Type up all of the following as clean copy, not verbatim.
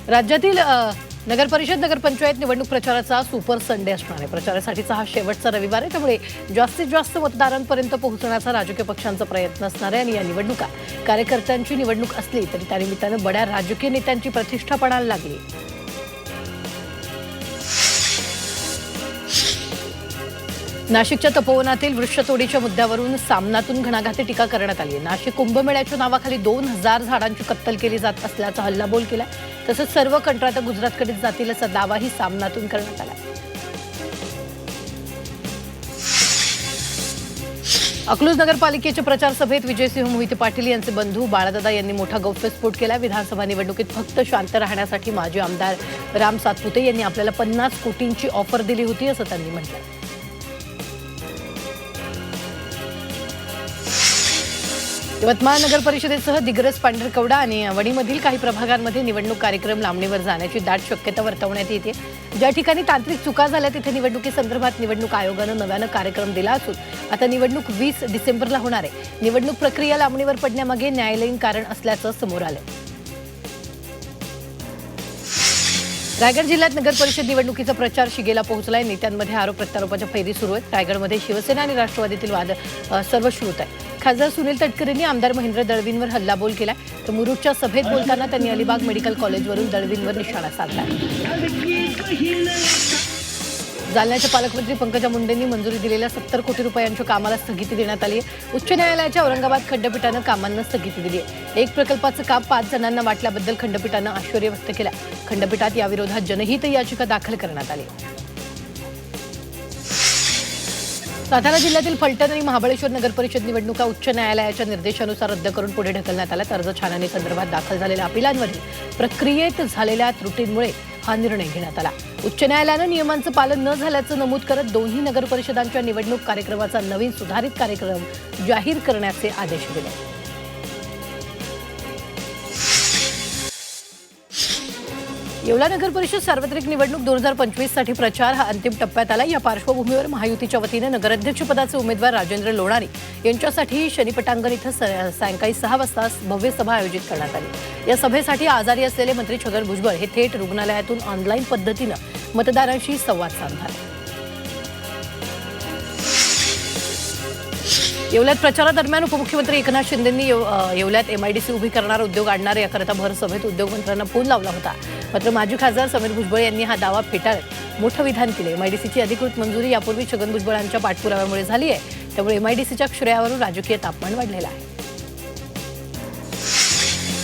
राज्यातील नगरपरिषद नगरपंचायत निवडणूक प्रचाराचा सुपर संडे असणार आहे। प्रचारासाठीचा हा शेवटचा रविवार आहे, त्यामुळे जास्तीत जास्त मतदारांपर्यंत पोहोचण्याचा राजकीय पक्षांचा प्रयत्न असणार आहे। आणि या निवडणुका कार्यकर्त्यांची निवडणूक असली तरी त्यानिमित्तानं बड्या राजकीय नेत्यांची प्रतिष्ठा पणाला लागली। नाशिकच्या तपोवनातील वृक्षतोडीच्या मुद्द्यावरून सामनातून घणाघाती टीका करण्यात आली आहे। नाशिक कुंभमेळ्याच्या नावाखाली 2000 झाडांची कत्तल केली जात असल्याचा हल्लाबोल केला। तसंच सर्व कंत्राट गुजरातकडे जातील असा दावाही सामनातून करण्यात आला। अकलूज नगरपालिकेच्या प्रचार सभेत विजयसिंह मोहिते पाटील यांचे बंधू बाळादादा यांनी मोठा गौप्यस्फोट केला। विधानसभा निवडणुकीत फक्त शांत राहण्यासाठी माजी आमदार राम सातपुते यांनी आपल्याला 50 कोटींची ऑफर दिली होती असं त्यांनी म्हटलं। यवतमाळ नगर परिषदेसह दिग्रस, पांढरकवडा आणि वणीमधील काही प्रभागांमध्ये निवडणूक कार्यक्रम लांबणीवर जाण्याची दाट शक्यता वर्तवण्यात येते। ज्या ठिकाणी तांत्रिक चुका झाल्या तिथे निवडणुकीसंदर्भात निवडणूक आयोगानं नव्यानं कार्यक्रम दिला असून आता निवडणूक 20 डिसेंबरला होणार आहे। निवडणूक प्रक्रिया लांबणीवर पडण्यामागे न्यायालयीन कारण असल्याचं समोर आलं। रायगड जिल्ह्यात नगरपरिषद निवडणुकीचा प्रचार शिगेला पोहोचलाय। नेत्यांमध्ये आरोप प्रत्यारोपाच्या फैरी सुरू आहेत। रायगडमध्ये शिवसेना आणि राष्ट्रवादीतील वाद सर्वश्रुत आहे। खासदार सुनील तटकरेंनी आमदार महेंद्र दळवींवर हल्लाबोल केला, तर मुरुडच्या सभेत बोलताना त्यांनी अलिबाग मेडिकल कॉलेजवरून दळवींवर निशाणा साधला। जालन्याच्या पालकमंत्री पंकजा मुंडेंनी मंजुरी दिलेल्या 70 कोटी रुपयांच्या कामाला स्थगिती देण्यात आली आहे। उच्च न्यायालयाच्या औरंगाबाद खंडपीठानं कामांना स्थगिती दिली आहे। एक प्रकल्पाचं काम 5 जणांना वाटल्याबद्दल खंडपीठानं आश्चर्य व्यक्त केलं। खंडपीठात याविरोधात जनहित याचिका दाखल करण्यात आली। सातारा जिल्ह्यातील फलटण आणि महाबळेश्वर नगरपरिषद निवडणुका उच्च न्यायालयाच्या निर्देशानुसार रद्द करून पुढे ढकलण्यात आल्या। अर्ज छाननी संदर्भात दाखल झालेल्या अपिलांवरील प्रक्रियेत झालेल्या त्रुटींमुळे हा निर्णय घेण्यात आला। उच्च न्यायालयानं नियमांचं पालन न झाल्याचं नमूद करत दोन्ही नगरपरिषदांच्या निवडणूक कार्यक्रमाचा नवीन सुधारित कार्यक्रम जाहीर करण्याचे आदेश दिले। येवला नगर परिषद सार्वत्रिक निवडणूक 2025 साठी प्रचार हा अंतिम टप्प्यात आला। या पार्श्वभूमीवर महायुतीच्या वतीने नगराध्यक्षपदाचे उमेदवार राजेंद्र लोणारी यांच्यासाठी शनिपटांगण इथं सायंकाळी 6 वाजता भव्य सभा आयोजित करण्यात आली। या सभेसाठी आजारी असलेले मंत्री छगन भुजबळ हे थेट रुग्णालयातून ऑनलाईन पद्धतीनं मतदारांशी संवाद साधणार। येवल्यात प्रचारादरम्यान उपमुख्यमंत्री एकनाथ शिंदेंनी येवल्यात MIDC उभी करणार, उद्योग आणणार याकरता भर सभेत उद्योगमंत्र्यांना फोन लावला होता। मात्र माजी खासदार समीर भुजबळ यांनी हा दावा फेटाळत मोठं विधान केले। MIDCची अधिकृत मंजुरी यापूर्वी छगन भुजबळांच्या पाठपुराव्यामुळे झाली आहे, त्यामुळे MIDCच्या श्रेयावरून राजकीय तापमान वाढलेलं आहे।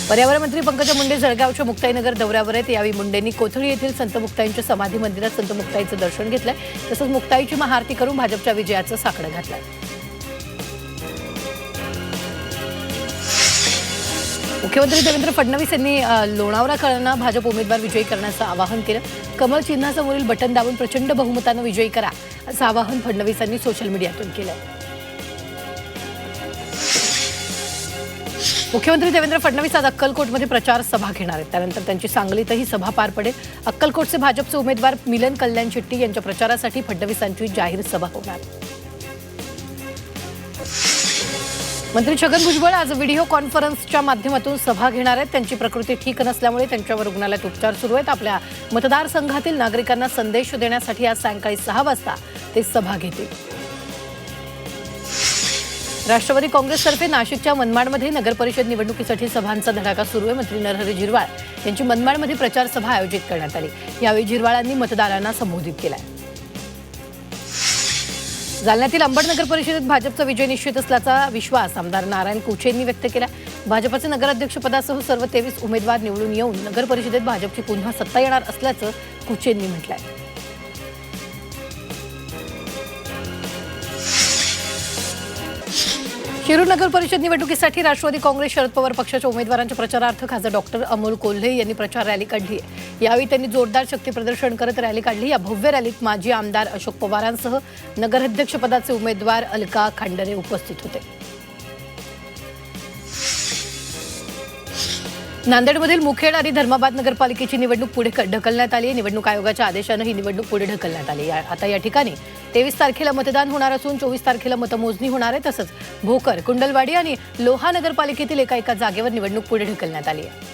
पर्यावरण मंत्री पंकजा मुंडे जळगावच्या मुक्ताईनगर दौऱ्यावर आहेत। यावेळी मुंडेंनी कोथळी येथील संत मुक्ताईंच्या समाधी मंदिरात संत मुक्ताईचं दर्शन घेतलंय, तसंच मुक्ताईची महाआरती करून भाजपच्या विजयाचं साकडं घातलंय। मुख्यमंत्री देवेंद्र फडणवीस यांनी लोणावळा कळना भाजप उमेदवार विजयी करण्याचं आवाहन केलं। कमळ चिन्हासमोरील बटन दाबून प्रचंड बहुमतानं विजयी करा असं आवाहन फडणवीसांनी सोशल मीडियातून केलं। मुख्यमंत्री देवेंद्र फडणवीस आज अक्कलकोटमध्ये प्रचार सभा घेणार आहेत। त्यानंतर त्यांची सांगलीतही सभा पार पडेल। अक्कलकोटचे भाजपचे उमेदवार मिलन कल्याण शेट्टी यांच्या प्रचारासाठी फडणवीसांची जाहीर सभा होणार। मंत्री छगन भुजबळ आज व्हिडिओ कॉन्फरन्सच्या माध्यमातून सभा घेणार आहेत। त्यांची प्रकृती ठीक नसल्यामुळे त्यांच्यावर रुग्णालयात उपचार सुरू आहेत। आपल्या मतदारसंघातील नागरिकांना संदेश देण्यासाठी आज सायंकाळी 6 वाजता ते सभा घेतील। राष्ट्रवादी काँग्रेसतर्फे नाशिकच्या मनमाडमध्ये नगरपरिषद निवडणुकीसाठी सभांचा धडाका सुरू आहे। मंत्री नरहरी झिरवाळ यांची मनमाडमध्ये प्रचार सभा आयोजित करण्यात आली। यावेळी झिरवाळांनी मतदारांना संबोधित केलं। जालन्यातील अंबड नगर परिषदेत भाजपचा विजय निश्चित असल्याचा विश्वास आमदार नारायण कुचे यांनी व्यक्त केला। भाजपचे नगराध्यक्षपदासह सर्व 23 उमेदवार निवडून येऊन नगर परिषदेत भाजपची पुन्हा सत्ता येणार असल्याचं कुचे यांनी म्हटलंय। शिरूर नगर परिषद निवडणुकीसाठी राष्ट्रवादी काँग्रेस शरद पवार पक्षाच्या उमेदवारांच्या प्रचारार्थ खासदार डॉक्टर अमोल कोल्हे यांनी प्रचार रॅली काढली आहे। यावेळी त्यांनी जोरदार शक्ती प्रदर्शन करत रॅली काढली। या भव्य रॅलीत माजी आमदार अशोक पवारांसह नगराध्यक्षपदाचे उमेदवार अलका खांडरे उपस्थित होते। नांदेडमधील मुखेड आणि धर्माबाद नगरपालिकेची निवडणूक पुढे ढकलण्यात आली आहे। निवडणूक आयोगाच्या आदेशानं ही निवडणूक पुढे ढकलण्यात आली आहे। आता या ठिकाणी 23 तारखेला मतदान होणार असून 24 तारखेला मतमोजणी होणार आहे। तसंच भोकर, कुंडलवाडी आणि लोहा नगरपालिकेतील एका जागेवर निवडणूक पुढे ढकलण्यात आली आहे।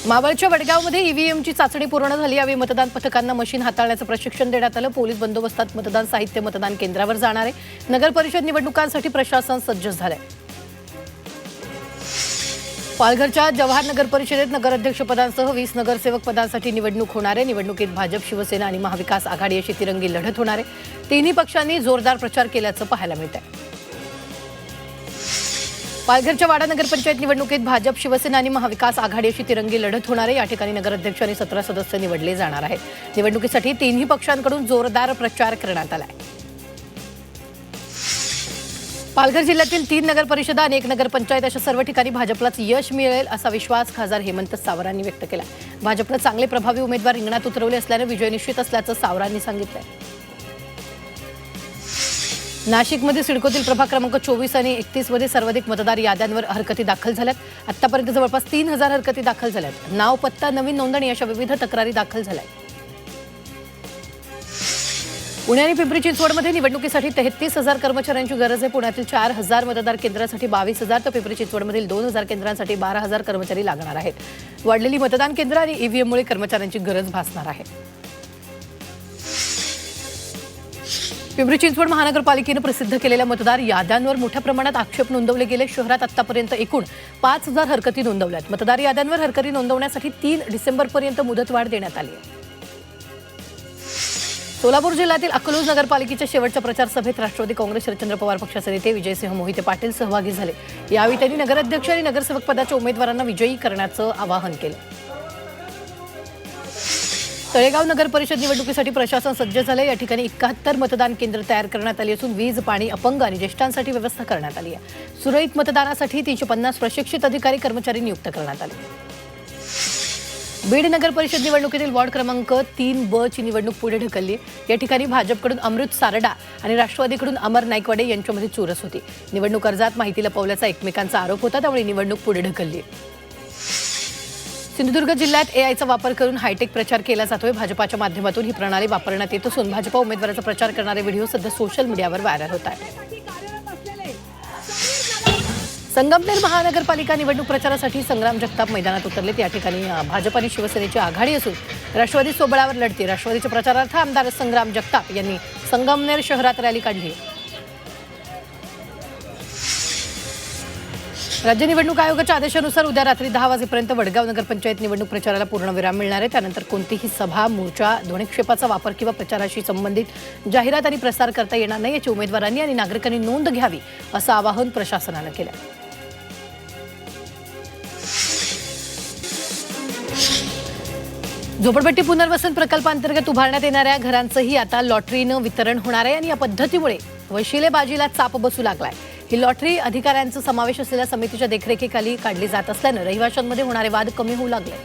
मावळच्या वडगावमध्ये ईव्हीएमची चाचणी पूर्ण झाली. यावेळी मतदान पथकांना मशीन हाताळण्याचं प्रशिक्षण देण्यात आलं. पोलीस बंदोबस्तात मतदान साहित्य मतदान केंद्रावर जाणार आहे. नगर परिषद निवडणुकांसाठी प्रशासन सज्ज झालंय. पालघरच्या जवाहर नगर परिषदेत नगराध्यक्षपदांसह 20 नगरसेवक पदांसाठी निवडणूक होणार आहे. निवडणुकीत भाजप, शिवसेना आणि महाविकास आघाडी अशी तिरंगी लढत होणार आहे. तिन्ही पक्षांनी जोरदार प्रचार केल्याचं पाहायला मिळतंय. पालघरच्या वाडा नगरपंचायत निवडणुकीत भाजप, शिवसेना आणि महाविकास आघाडी अशी तिरंगी लढत होणार आहे. या ठिकाणी नगराध्यक्ष आणि 17 सदस्य निवडले जाणार आहेत. निवडणुकीसाठी तिन्ही पक्षांकडून जोरदार प्रचार करण्यात आलाय. पालघर जिल्ह्यातील 3 नगरपरिषदा आणि 1 नगरपंचायत अशा सर्व ठिकाणी भाजपलाच यश मिळेल असा विश्वास खासदार हेमंत सावरांनी व्यक्त केला. भाजपनं चांगले प्रभावी उमेदवार रिंगणात उतरवले असल्याने विजय निश्चित असल्याचं सावरांनी सांगितलंय. नाशिकमध्ये सिडकोतील प्रभाग क्रमांक 24 आणि 31 मध्ये सर्वाधिक मतदार याद्यांवर हरकती दाखल झाल्यात. आतापर्यंत जवळपास 3000 हरकती दाखल झाल्यात. नाव, पत्ता, नवीन नोंदणी अशा विविध तक्रारी दाखल झाल्यात. पुणे आणि पिंपरी चिंचवडमध्ये निवडणुकीसाठी 33,000 कर्मचाऱ्यांची गरज आहे. पुण्यातील 4,000 मतदार केंद्रांसाठी 22,000 तर पिंपरी चिंचवडमधील 2,000 केंद्रांसाठी 12,000 कर्मचारी लागणार आहेत. वाढलेली मतदान केंद्र आणि ईव्हीएममुळे कर्मचाऱ्यांची गरज भासणार आहे. पिंपरी चिंचवड महानगरपालिकेनं प्रसिद्ध केलेल्या मतदार याद्यांवर मोठ्या प्रमाणात आक्षेप नोंदवले गेले. शहरात आतापर्यंत एकूण 5,000 हरकती नोंदवल्यात. मतदार याद्यांवर हरकती नोंदवण्यासाठी 3 डिसेंबरपर्यंत मुदतवाढ देण्यात आली आहे. सोलापूर जिल्ह्यातील अकलूज नगरपालिकेच्या शेवटच्या प्रचार सभेत राष्ट्रवादी काँग्रेस शरदचंद्र पवार पक्षाचे नेते विजयसिंह मोहिते पाटील सहभागी झाले. यावेळी त्यांनी नगराध्यक्ष आणि नगरसेवक पदाच्या उमेदवारांना विजयी करण्याचं आवाहन केलं. तळेगाव नगर परिषद निवडणुकीसाठी प्रशासन सज्ज झाले. या ठिकाणी 71 मतदान केंद्र तयार करण्यात आली असून वीज, पाणी, अपंग आणि ज्येष्ठांसाठी व्यवस्था करण्यात आली आहे. सुरळीत मतदानासाठी 350 प्रशिक्षित अधिकारी कर्मचारी नियुक्त करण्यात आले. बीड नगर परिषद निवडणुकीतील वॉर्ड क्रमांक 3B ची निवडणूक पुढे ढकलली. या ठिकाणी भाजपकडून अमृत सारडा आणि राष्ट्रवादीकडून अमर नाईकवाडे यांच्यामध्ये चुरस होती. निवडणूक अर्जात माहिती लपवल्याचा एकमेकांचा आरोप होता, त्यामुळे निवडणूक पुढे ढकलली. सिंधुदुर्ग जिल्ह्यात एआयचा वापर करून हायटेक प्रचार केला जातोय. भाजपाच्या माध्यमातून ही प्रणाली वापरण्यात येत असून भाजपा उमेदवाराचा प्रचार करणारे व्हिडिओ सध्या सोशल मीडियावर व्हायरल होत आहेत. संगमनेर महानगरपालिका निवडणूक प्रचारासाठी संग्राम जगताप मैदानात उतरलेत. या ठिकाणी भाजप आणि शिवसेनेची आघाडी असून राष्ट्रवादी सोबळावर लढते. राष्ट्रवादीच्या प्रचारार्थ आमदार संग्राम जगताप यांनी संगमनेर शहरात रॅली काढली. राज्य निवडणूक आयोगाच्या आदेशानुसार उद्या रात्री 10 वाजेपर्यंत वडगाव नगरपंचायत निवडणूक प्रचाराला पूर्णविराम मिळणार आहे. त्यानंतर कोणतीही सभा, मोर्चा, ध्वनिक्षेपाचा वापर किंवा प्रचाराशी संबंधित जाहिरात आणि प्रसार करता येणार नाही, याची उमेदवारांनी आणि नागरिकांनी नोंद घ्यावी असं आवाहन प्रशासनानं केलं. झोपडपट्टी पुनर्वसन प्रकल्पांतर्गत उभारण्यात येणाऱ्या घरांचंही आता लॉटरीनं वितरण होणार आहे आणि या पद्धतीमुळे वशिलेबाजीला चाप बसू लागलाय. ही लॉटरी अधिकाऱ्यांचा समावेश असलेल्या समितीच्या देखरेखीखाली काढली जात असल्यानं रहिवाशांमध्ये होणारे वाद कमी होऊ लागले.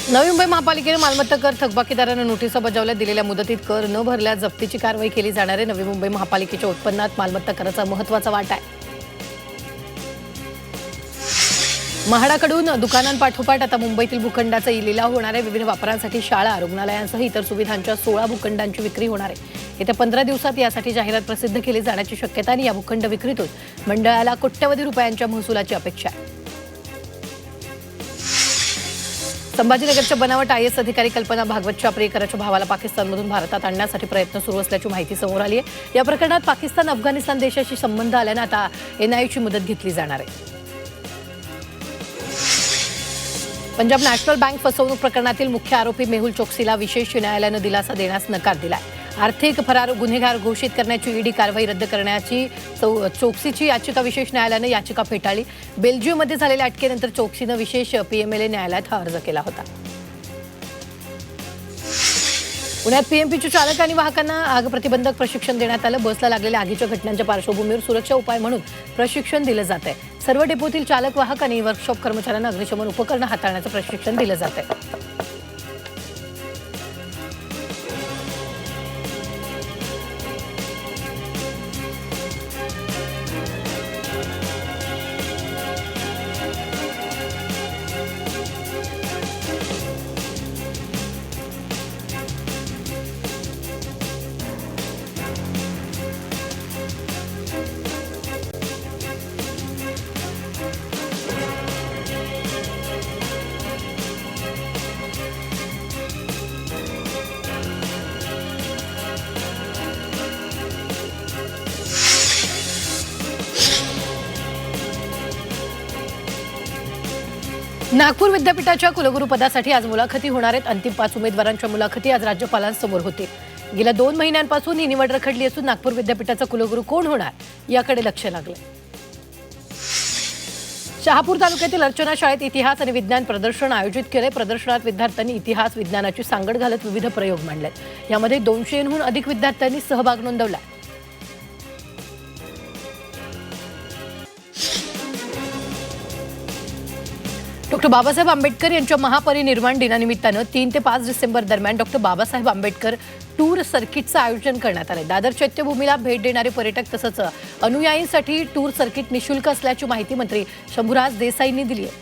नवी मुंबई महापालिकेने मालमत्ता कर थकबाकीदारांना नोटिसा बजावल्या. दिलेल्या मुदतीत कर न भरल्यास जप्तीची कारवाई केली जाणार आहे. नवी मुंबई महापालिकेच्या उत्पन्नात मालमत्ता कराचा महत्त्वाचा वाटा आहे. म्हाडाकडून दुकानांपाठोपाठ आता मुंबईतील भूखंडाचा लिलाव होणार आहे. विविध वापरांसाठी शाळा, रुग्णालयांसह इतर सुविधांच्या 16 भूखंडांची विक्री होणार आहे. येत्या 15 दिवसात यासाठी जाहिरात प्रसिद्ध केली जाण्याची शक्यता आणि या भूखंड विक्रीतून मंडळाला कोट्यवधी रुपयांच्या महसुलाची अपेक्षा आहे. संभाजीनगरच्या बनावट IAS अधिकारी कल्पना भागवतच्या प्रियकराच्या भावाला पाकिस्तानमधून भारतात आणण्यासाठी प्रयत्न सुरू असल्याची माहिती समोर आली आहे. या प्रकरणात पाकिस्तान, अफगाणिस्तान देशाशी संबंध आल्यानं आता NIAची मदत घेतली जाणार आहे. पंजाब नॅशनल बँक फसवणूक प्रकरणातील मुख्य आरोपी मेहुल चोक्सीला विशेष न्यायालयानं दिलासा देण्यास नकार दिलाय. आर्थिक फरार गुन्हेगार घोषित करण्याची ईडी कारवाई रद्द करण्याची चोक्सीची याचिका विशेष न्यायालयानं याचिका फेटाळली. बेल्जियममध्ये झालेल्या अटकेनंतर चोक्सीनं विशेष PMLA न्यायालयात हा अर्ज केला होता. पुण्यात PMPच्या चालक आणि वाहकांना आग प्रतिबंधक प्रशिक्षण देण्यात आलं. बसला लागलेल्या आगीच्या घटनांच्या पार्श्वभूमीवर सुरक्षा उपाय म्हणून प्रशिक्षण दिलं जात आहे. सर्व डेपोतील चालक, वाहक आणि वर्कशॉप कर्मचाऱ्यांना अग्निशमन उपकरणं हाताळण्याचं प्रशिक्षण दिलं जात आहे. नागपूर विद्यापीठाच्या कुलगुरुपदासाठी आज मुलाखती होणार आहेत. अंतिम 5 उमेदवारांच्या मुलाखती आज राज्यपालांसमोर होतील. गेल्या 2 महिन्यांपासून ही निवड रखडली असून नागपूर विद्यापीठाचा कुलगुरू कोण होणार याकडे लक्ष लागले. शहापूर तालुक्यातील अर्चना शाळेत इतिहास आणि विज्ञान प्रदर्शन आयोजित केले. प्रदर्शनात विद्यार्थ्यांनी इतिहास विज्ञानाची सांगड घालत विविध प्रयोग मांडलेत. यामध्ये 200हून अधिक विद्यार्थ्यांनी सहभाग नोंदवला. डॉक्टर बाबासाहेब आंबेडकर यांच्या महापरिनिर्वाण दिनानिमित्तानं 3 ते 5 डिसेंबर दरम्यान डॉक्टर बाबासाहेब आंबेडकर टूर सर्किटचं आयोजन करण्यात आलं. दादर चैत्यभूमीला भेट देणारे पर्यटक तसंच अनुयायींसाठी टूर सर्किट निःशुल्क असल्याची माहिती मंत्री शंभूराज देसाईंनी दिली आहे.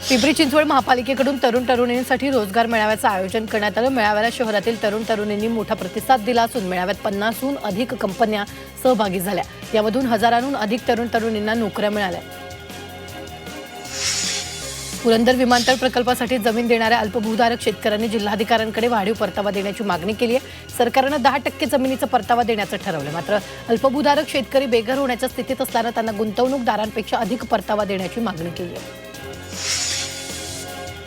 पिंपरी चिंचवड महापालिकेकडून तरुण-तरुणींसाठी रोजगार मेळाव्याचं आयोजन करण्यात आलं. मेळाव्याला शहरातील तरुण-तरुणींनी मोठा प्रतिसाद दिला असून मेळाव्यात 50हून अधिक कंपन्या सहभागी झाल्या. यामधून हजारांहून अधिक तरुण-तरुणींना नोकऱ्या मिळाल्या. पुरंदर विमानतळ प्रकल्पासाठी जमीन देणाऱ्या अल्पभूधारक शेतकऱ्यांनी जिल्हाधिकाऱ्यांकडे वाढीव परतावा देण्याची मागणी केली आहे. सरकारनं 10% जमिनीचा परतावा देण्याचं ठरवलं. मात्र अल्पभूधारक शेतकरी बेघर होण्याच्या स्थितीत असल्यानं त्यांना गुंतवणूकदारांपेक्षा अधिक परतावा देण्याची मागणी केली आहे.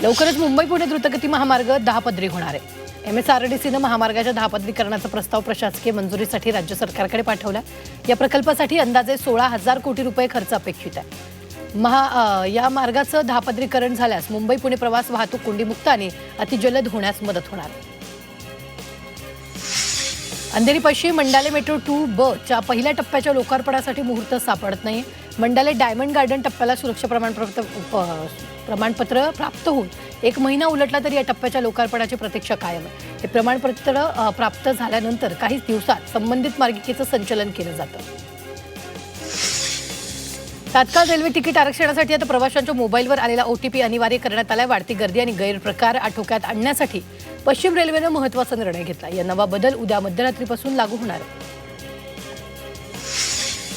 लवकरच मुंबई पुणे द्रुतगती महामार्ग 10 पदरी होणार आहे. MSRDCनं महामार्गाच्या 10 पदरीकरणाचा प्रस्ताव प्रशासकीय मंजुरीसाठी राज्य सरकारकडे पाठवला. या प्रकल्पासाठी अंदाजे 16,000 कोटी रुपये खर्च अपेक्षित आहे. या मार्गाचं 10 पदरीकरण झाल्यास मुंबई पुणे प्रवास वाहतूक कोंडीमुक्त आणि अतिजलद होण्यास मदत होणार. अंधेरी पश्चिम मंडाले मेट्रो 2B च्या पहिल्या टप्प्याच्या लोकार्पणासाठी मुहूर्त सापडत नाही. मंडाले डायमंड गार्डन टप्प्याला सुरक्षा प्रमाणपत्र प्राप्त होऊन 1 महिना उलटला तरी या टप्प्याच्या लोकार्पणाची प्रतीक्षा कायम आहे. हे प्रमाणपत्र प्राप्त झाल्यानंतर काही दिवसात संबंधित मार्गिकेचं संचलन केलं जातं. तात्काळ रेल्वे तिकीट आरक्षणासाठी आता प्रवाशांच्या मोबाईलवर आलेला OTP अनिवार्य करण्यात आलाय. वाढती गर्दी आणि गैरप्रकार आटोक्यात आणण्यासाठी पश्चिम रेल्वेनं महत्त्वाचा निर्णय घेतला. या नवा बदल उद्या मध्यरात्रीपासून लागू होणार आहे.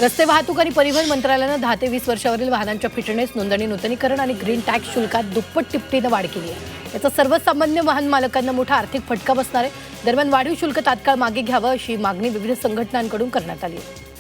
रस्ते वाहतूक आणि परिवहन मंत्रालयानं 10 ते 20 वर्षावरील वाहनांच्या फिटनेस नोंदणी नूतनीकरण आणि ग्रीन टॅक्स शुल्कात दुप्पट तिपटीनं वाढ केली आहे. याचा सर्वसामान्य वाहन मालकांना मोठा आर्थिक फटका बसणार आहे. दरम्यान वाढीव शुल्क तात्काळ मागे घ्यावं अशी मागणी विविध संघटनांकडून करण्यात आली आहे.